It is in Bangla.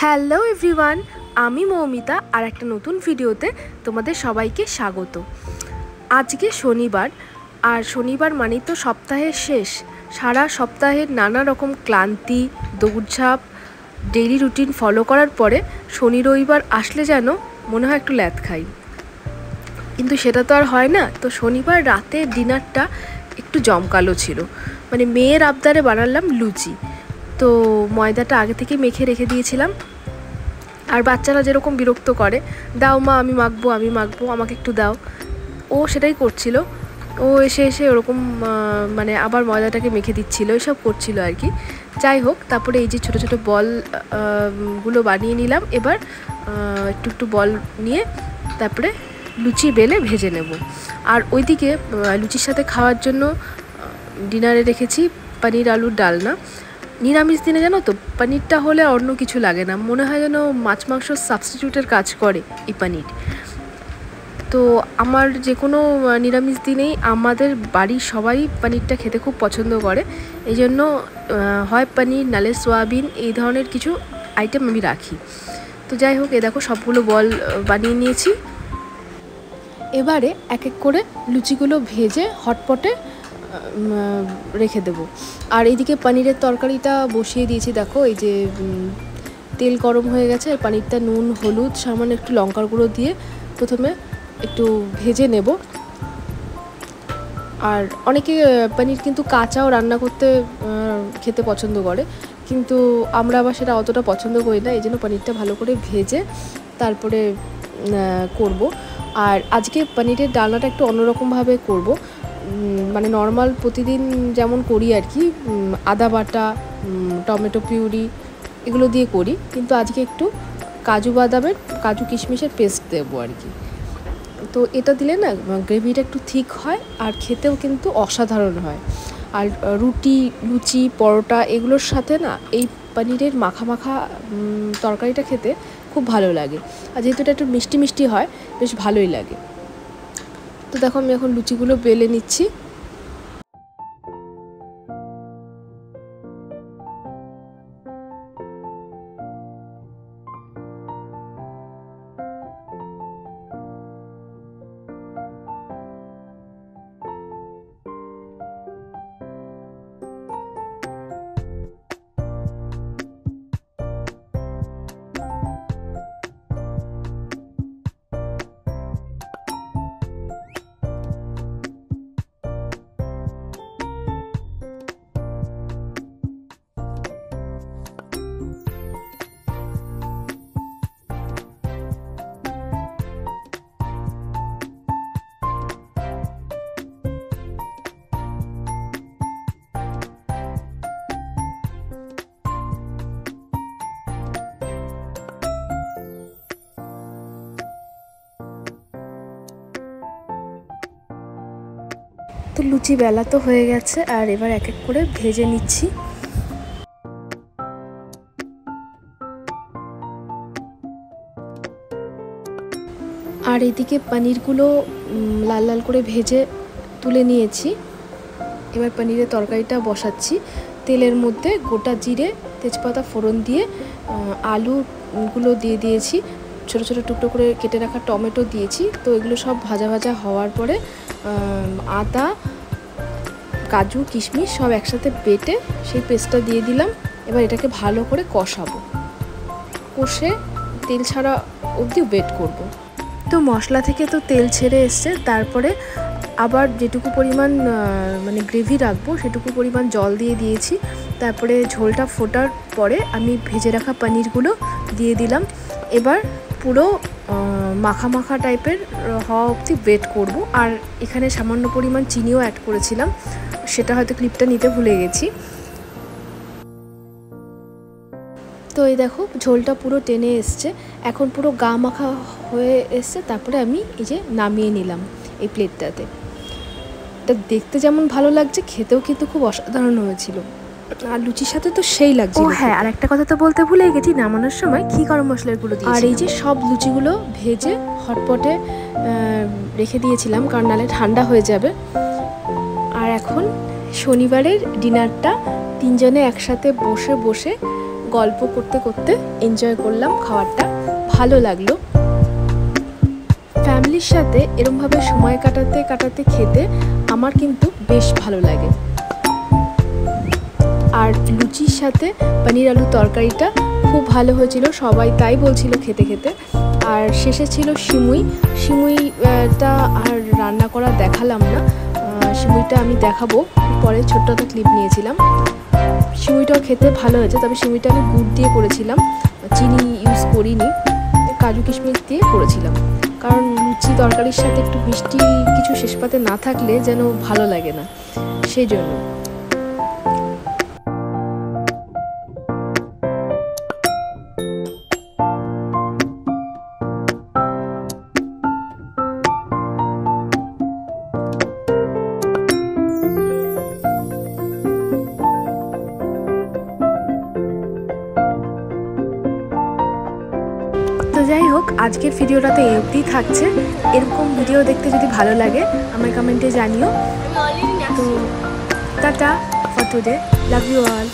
হ্যালো এভরিওয়ান, আমি মৌমিতা আর একটা নতুন ভিডিওতে তোমাদের সবাইকে স্বাগত। আজকে শনিবার, আর শনিবার মানেই তো সপ্তাহের শেষ। সারা সপ্তাহের নানা রকম ক্লান্তি, দৌড়ঝাঁপ, ডেইলি রুটিন ফলো করার পরে শনি রবিবার আসলে যেন মনে হয় একটু ল্যাদ খাই, কিন্তু সেটা তো আর হয় না। তো শনিবার রাতে ডিনারটা একটু জমকালো ছিল, মানে মেয়ের আবদারে বানালাম লুচি। তো ময়দাটা আগে থেকে মেখে রেখে দিয়েছিলাম, আর বাচ্চারা যেরকম বিরক্ত করে, দাও মা আমি মাখবো আমাকে একটু দাও, ও সেটাই করছিল। ও এসে এসে ওরকম মানে আবার ময়দাটাকে মেখে দিচ্ছিল, এসব করছিল আর কি। যাই হোক, তারপরে এই যে ছোটো ছোটো বল গুলো বানিয়ে নিলাম। এবার একটু একটু বল নিয়ে তারপরে লুচি বেলে ভেজে নেব। আর ওইদিকে লুচির সাথে খাওয়ার জন্য ডিনারে রেখেছি পনির আলুর ডালনা। নিরামিষ দিনে জানো তো পনিরটা হলে অন্য কিছু লাগে না, মনে হয় যেন মাছ মাংস সাবস্টিটিউটের কাজ করে এই পনির। তো আমার যে কোনো নিরামিষ দিনেই আমাদের বাড়ির সবাই পনিরটা খেতে খুব পছন্দ করে, এই জন্য হয় পনির নালে সোয়াবিন এই ধরনের কিছু আইটেম আমি রাখি। তো যাই হোক, এ দেখো সবগুলো বল বানিয়ে নিয়েছি। এবারে এক এক করে লুচিগুলো ভেজে হটপটে রেখে দেবো। আর এইদিকে পনিরের তরকারিটা বসিয়ে দিয়েছি। দেখো এই যে তেল গরম হয়ে গেছে, পনিরটা নুন হলুদ সামান্য একটু লঙ্কার গুঁড়ো দিয়ে প্রথমে একটু ভেজে নেব। আর অনেকে পনির কিন্তু কাঁচাও রান্না করতে খেতে পছন্দ করে, কিন্তু আমরা আবার সেটা অতটা পছন্দ করি না, এই জন্য পনিরটা ভালো করে ভেজে তারপরে করব। আর আজকে পনিরের ডালনাটা একটু অন্যরকমভাবে করব, মানে নর্মাল প্রতিদিন যেমন করি আর কি, আদা বাটা, টমেটো পিউরি এগুলো দিয়ে করি, কিন্তু আজকে একটু কাজু কিশমিশের পেস্ট দেবো আর কি। তো এটা দিলে না গ্রেভিটা একটু থিক হয় আর খেতেও কিন্তু অসাধারণ হয়। আর রুটি, লুচি, পরোটা এগুলোর সাথে না এই পনিরের মাখা মাখা তরকারিটা খেতে খুব ভালো লাগে। আর যেহেতু এটা একটু মিষ্টি মিষ্টি হয়, বেশ ভালোই লাগে। তো দেখো আমি এখন লুচিগুলো বেলে নিচ্ছি। তো লুচি বেলা তো হয়ে গেছে, আর এবার এক এক করে ভেজে নিচ্ছি। আর এদিকে পনিরগুলো লাল লাল করে ভেজে তুলে নিয়েছি। এবার পনিরের তরকারিটা বসাচ্ছি। তেলের মধ্যে গোটা জিরে, তেজপাতা ফোড়ন দিয়ে আলুগুলো দিয়ে দিয়েছি, ছোটো ছোটো টুকরো করে কেটে রাখা টমেটো দিয়েছি। তো এগুলো সব ভাজা ভাজা হওয়ার পরে আদা, কাজু, কিশমিশ সব একসাথে বেটে সেই পেস্টটা দিয়ে দিলাম। এবার এটাকে ভালো করে কষে তেল ছাড়া অবধি ওয়েট করব। তো মশলা থেকে তো তেল ছেড়ে এসছে, তারপরে আবার যেটুকু পরিমাণ মানে গ্রেভি রাখবো সেটুকু পরিমাণ জল দিয়ে দিয়েছি। তারপরে ঝোলটা ফোটার পরে আমি ভেজে রাখা পনিরগুলো দিয়ে দিলাম। এবার পুরো মাখা মাখা টাইপের হওয়া অবধি ওয়েট করব। আর এখানে সামান্য পরিমাণ চিনিও অ্যাড করেছিলাম, সেটা হয়তো ক্লিপটা নিতে ভুলে গেছি। তো এই দেখো ঝোলটা পুরো টেনে এসছে, এখন পুরো গা মাখা হয়ে এসছে। তারপরে আমি এই যে নামিয়ে নিলাম এই প্লেটটাতে। এটা দেখতে যেমন ভালো লাগছে, খেতেও কিন্তু খুব অসাধারণ হয়েছিল। আর লুচির সাথে তো সেই লাগছে। ও হ্যাঁ, আর একটা কথা তো বলতে ভুলে গেছি, নামানোর সময় ঘি গরম মশলার গুঁড়ো দিয়েছি। আর এই যে সব লুচিগুলো ভেজে হটপটে রেখে দিয়েছিলাম, কারণ নাহলে ঠান্ডা হয়ে যাবে। আর এখন শনিবারের ডিনারটা তিনজনে একসাথে বসে গল্প করতে করতে এনজয় করলাম খাবারটা, ভালো লাগলো। ফ্যামিলির সাথে এরমভাবে সময় কাটাতে কাটাতে খেতে আমার কিন্তু বেশ ভালো লাগে। আর লুচির সাথে পনির আলু তরকারিটা খুব ভালো হয়েছিল, সবাই তাই বলছিল খেতে খেতে। আর শেষে ছিল সিমুইটা আর রান্না করা দেখালাম না, সিমুইটা আমি দেখাবো পরে, ছোট্ট একটা ক্লিপ নিয়েছিলাম। সিমুইটাও খেতে ভালো হয়েছে, তবে সিমুইটা আমি গুড় দিয়ে করেছিলাম, চিনি ইউজ করিনি, কাজু কিশমিশ দিয়ে করেছিলাম। কারণ লুচি তরকারির সাথে একটু মিষ্টি কিছু শেষ পাতে না থাকলে যেন ভালো লাগে না, সেই জন্য। তো যাই হোক, আজকের ভিডিওটাতে এই অবধি থাকছে। এরকম ভিডিও দেখতে যদি ভালো লাগে আমার কমেন্টে জানিও। তো tata for today, love you all.